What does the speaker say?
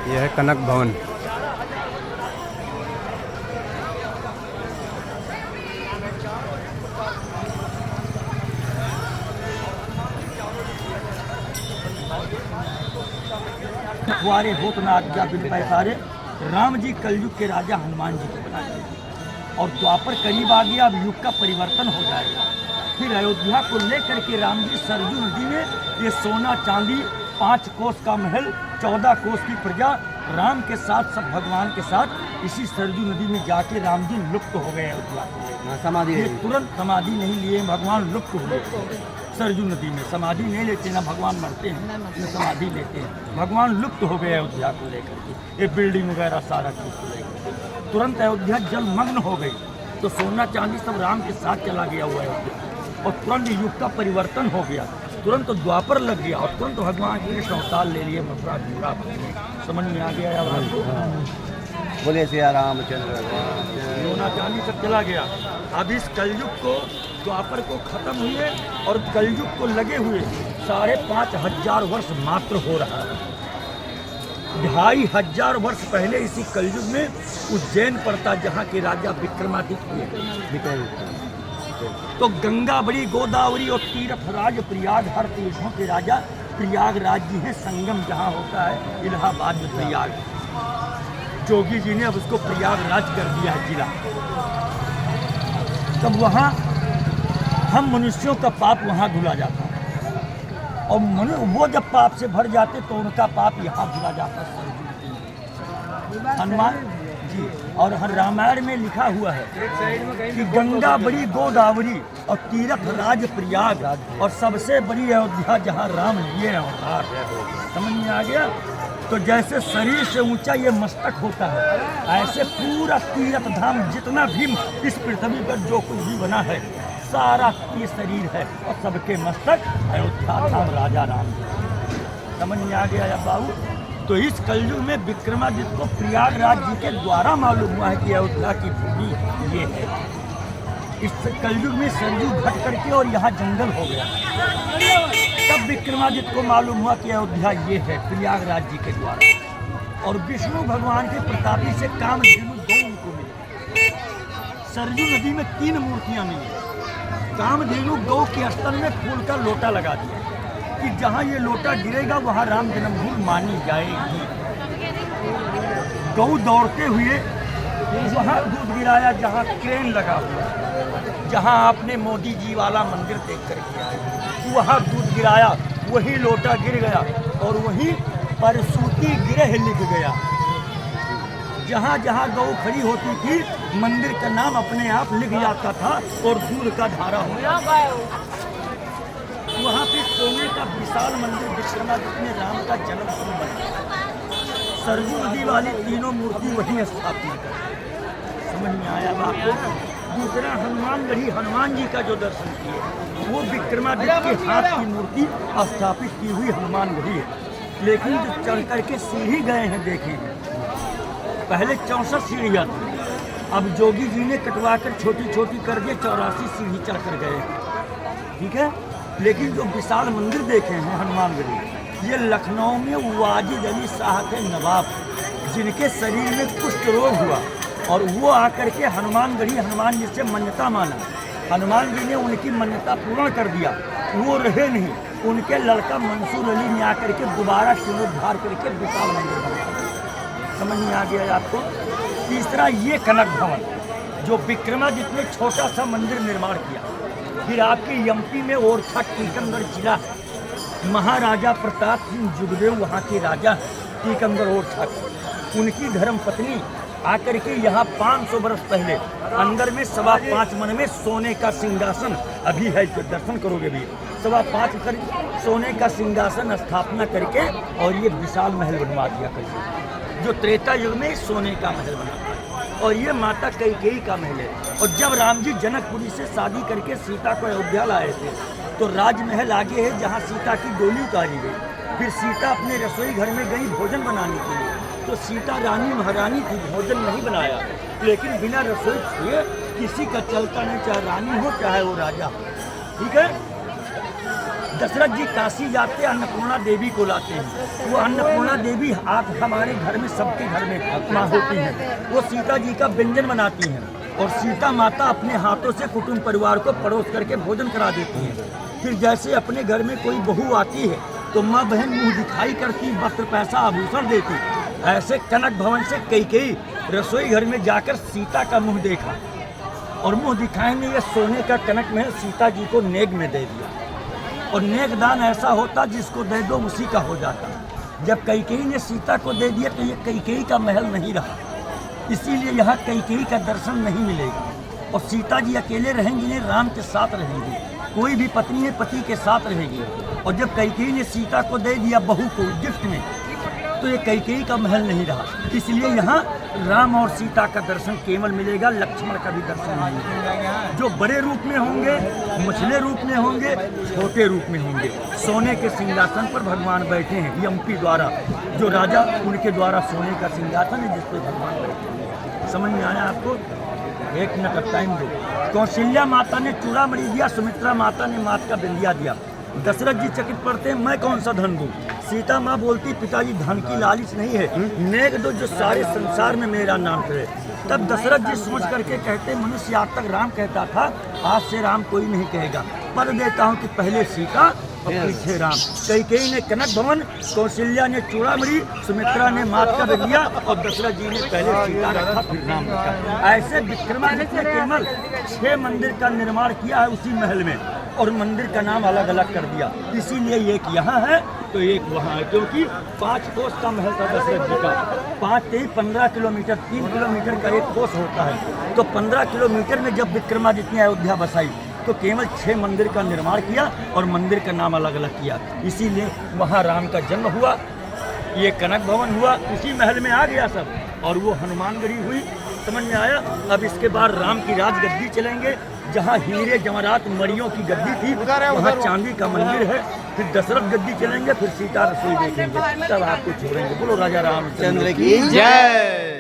यह है कनक भवन। फुआरे होत न आज्ञा बिन पैसारे, राम जी कलयुग के राजा हनुमान जी को बनाए। और द्वापर करीब आ गया, अब युग का परिवर्तन हो जाएगा। फिर अयोध्या को लेकर के राम जी सरजू नदी में ये सोना चांदी 5 कोस का महल 14 कोस की प्रजा राम के साथ सब भगवान के साथ इसी सरजू नदी में जाके राम जी लुप्त हो गए। अयोध्या समाधि तुरंत समाधि नहीं लिए, भगवान लुप्त हुए सरजू नदी में। समाधि नहीं लेते, ना भगवान मरते हैं न समाधि लेते हैं, भगवान लुप्त हो गए अयोध्या को लेकर के। ये बिल्डिंग वगैरह सारा चीज को लेकर तुरंत अयोध्या जलमग्न हो गई। तो सोना चांदी सब राम के साथ चला गया हुआ अयोध्या, और तुरंत युग का परिवर्तन हो गया। तुरंत द्वापर लग गया और तुरंत भगवान कृष्ण अवतार ले लिए मथुरा पूरा। समझ में आ गया अब आपको? बोले सिया रामचंद्र। सोना चांदी सब चला गया। अब इस कलयुग को, द्वापर को खत्म हुए और कलयुग को लगे हुए 5,500 वर्ष मात्र हो रहा है। 2,500 वर्ष पहले इसी कलयुग में उज्जैन पड़ता, जहाँ के राजा विक्रमादित्य हुए। तो गंगा बड़ी, गोदावरी और तीर्थराज प्रयाग, हर तीर्थों के राजा प्रयागराज जी हैं। संगम जहाँ होता है इलाहाबाद में प्रयाग, जोगी जी ने अब उसको प्रयागराज कर दिया है जिला। तब वहाँ हम मनुष्यों का पाप वहाँ धुला जाता है, और वो जब पाप से भर जाते तो उनका पाप यहाँ धुला जाता है। हनुमान जी और हर रामायण में लिखा हुआ है कि गंगा बड़ी, गोदावरी और तीर्थराज प्रयाग, और सबसे बड़ी अयोध्या जहाँ राम लिए अवतार। समझ में आ गया? तो जैसे शरीर से ऊंचा ये मस्तक होता है, ऐसे पूरा तीर्थ धाम जितना भी इस पृथ्वी पर जो कुछ भी बना है सारा ये शरीर है, और सबके मस्तक अयोध्या धाम राजा राम। समझ में आ गया या बाबू? तो इस कलयुग में विक्रमादित्य को प्रयागराज जी के द्वारा मालूम हुआ है कि अयोध्या की भूमि ये है। इस कलयुग में सरयू घट करके और यहाँ जंगल हो गया। तब विक्रमादित्य को मालूम हुआ कि अयोध्या ये है, प्रयागराज जी के द्वारा। और विष्णु भगवान के प्रतापी से कामधेनु गौ उनको मिली। सरयू नदी में 3 मूर्तियाँ मिली। कामधेनु गौ के स्तन में फूल का लोटा लगा दिया कि जहाँ ये लोटा गिरेगा वहाँ राम जन्मभूमि मानी जाएगी। गौ दौड़ते हुए वहाँ दूध गिराया जहाँ क्रेन लगा हुआ, जहाँ आपने मोदी जी वाला मंदिर देख करके आए, वहाँ दूध गिराया, वही लोटा गिर गया और वही परसूती गिरह लिख गया। जहाँ जहाँ गौ खड़ी होती थी मंदिर का नाम अपने आप लिख जाता था और दूध का धारा हो जाता। वहाँ पे सोने का विशाल मंदिर विक्रमादित्य ने राम का जन्मस्थल बनाया। सरयू नदी वाली 3 मूर्ति वहीं स्थापित कर। समझ में आया आपको? दूसरा हनुमानगढ़ी, हनुमान जी का जो दर्शन किए वो विक्रमादित्य के हाथ की मूर्ति स्थापित की हुई हनुमानगढ़ी है। लेकिन जो चढ़ करके सीढ़ी गए हैं देखें, पहले 64 सीढ़ियाँ थी, अब जोगी जी ने कटवा कर छोटी छोटी कर दिए, 84 सीढ़ी चढ़ कर गए। ठीक है, लेकिन जो विशाल मंदिर देखे हैं हनुमानगढ़ी, ये लखनऊ में वाजिद अली शाह के नवाब, जिनके शरीर में कुष्ठ रोग हुआ और वो आकर के हनुमानगढ़ी हनुमान जी से मान्यता माना। हनुमान जी ने उनकी मान्यता पूर्ण कर दिया, वो रहे नहीं। उनके लड़का मंसूर अली ने आकर के दोबारा जीर्णोद्धार करके विशाल मंदिर बनाया। समझ में आ गया आपको? तीसरा ये कनक भवन, जो विक्रमादित्य ने छोटा सा मंदिर निर्माण किया। फिर आपकी एमपी में ओरछा टीकमगढ़ जिला है, महाराजा प्रताप सिंह जुगदेव वहाँ के राजा टीकमगढ़ ओरछा, उनकी धर्म पत्नी आकर के यहाँ 500 वर्ष पहले अंदर में 5.25 मन में सोने का सिंहासन अभी है, जो दर्शन करोगे भी 5.25 कर सोने का सिंहासन स्थापना करके और ये विशाल महल बनवा दिया करके, जो त्रेता युग में सोने का महल बना। और ये माता कैकेयी का महल है। और जब राम जी जनकपुरी से शादी करके सीता को अयोध्या लाए थे तो राजमहल आगे है जहाँ सीता की डोली उतारी गई। फिर सीता अपने रसोई घर में गई भोजन बनाने के लिए, तो सीता रानी महारानी थी, भोजन नहीं बनाया, लेकिन बिना रसोई छुए किसी का चलता नहीं, चाहे रानी हो चाहे वो राजा। ठीक है, दशरथ जी काशी जाते अन्नपूर्णा देवी को लाते हैं। वो अन्नपूर्णा देवी आप हमारे घर में, सबके घर में माँ होती हैं। वो सीता जी का व्यंजन बनाती हैं और सीता माता अपने हाथों से कुटुंब परिवार को परोस करके भोजन करा देती हैं। फिर जैसे अपने घर में कोई बहू आती है तो माँ बहन मुँह दिखाई करती, वस्त्र पैसा आभूषण देती। ऐसे कनक भवन से कई रसोई घर में जाकर सीता का मुँह देखा और मुँह दिखाएंगे ये सोने का कनक महल सीता जी को नेग में दे दिया। और नेकदान ऐसा होता जिसको दे दो उसी का हो जाता। जब कैकेयी ने सीता को दे दिया तो ये कैकेयी का महल नहीं रहा, इसीलिए यहाँ कैकेयी का दर्शन नहीं मिलेगा। और सीता जी अकेले रहेंगी नहीं, राम के साथ रहेंगी। कोई भी पत्नी है पति के साथ रहेगी। और जब कैकेयी ने सीता को दे दिया बहू को गिफ्ट में, तो ये कैकेयी का महल नहीं रहा। इसलिए यहाँ राम और सीता का दर्शन केवल मिलेगा, लक्ष्मण का भी दर्शन नहीं मिलेगा। जो बड़े रूप में होंगे, मछले रूप में होंगे, छोटे रूप में होंगे। सोने के सिंहासन पर भगवान बैठे हैं, यमपी द्वारा, जो राजा उनके द्वारा सोने का सिंहासन है जिस पर भगवान बैठे हैं। समझ में आया आपको? एक मिनट का टाइम दो। कौशल्या माता ने चूड़ामणि दिया, सुमित्रा माता ने मात का बिंदिया दिया। दशरथ जी चकित पड़ते हैं, मैं कौन सा धन दूं? सीता माँ बोलती, पिताजी धन की लालच नहीं है, नेक दो जो सारे संसार में मेरा नाम करे। तब दशरथ जी सोच करके कहते, मनुष्य आज तक राम कहता था, आज से राम कोई नहीं कहेगा, पर देता हूँ कि पहले सीता और पीछे राम। कैकेयी ने कनक भवन, कौशल्या ने चूड़ामणि, सुमित्रा ने मात का बिंदिया और दशरथ जी ने पहले सीता रखा फिर राम रखा। ऐसे विक्रमादित्य ने केवल 6 मंदिर का निर्माण किया है उसी महल में, और मंदिर का नाम अलग अलग कर दिया। इसीलिए एक यहाँ है तो एक वहाँ है, क्योंकि 5 कोस का महल था दशरथ जी का। 5 से 15 किलोमीटर, 3 किलोमीटर का एक कोस होता है। तो 15 किलोमीटर में जब विक्रमादित्य ने अयोध्या बसाई तो केवल 6 मंदिर का निर्माण किया और मंदिर का नाम अलग अलग किया। इसीलिए वहाँ राम का जन्म हुआ, ये कनक भवन हुआ, उसी महल में आ गया सब। और वो हनुमानगढ़ी हुई। समझ में आया? अब इसके बाद राम की राजगद्दी चलेंगे, जहाँ हीरे जवाहरात मणियों की गद्दी थी वहाँ चांदी का मंदिर है। फिर दशरथ गद्दी चलेंगे, फिर सीता रसोई देखेंगे, तब आपको छोड़ेंगे। बोलो राजा रामचंद्र की जय।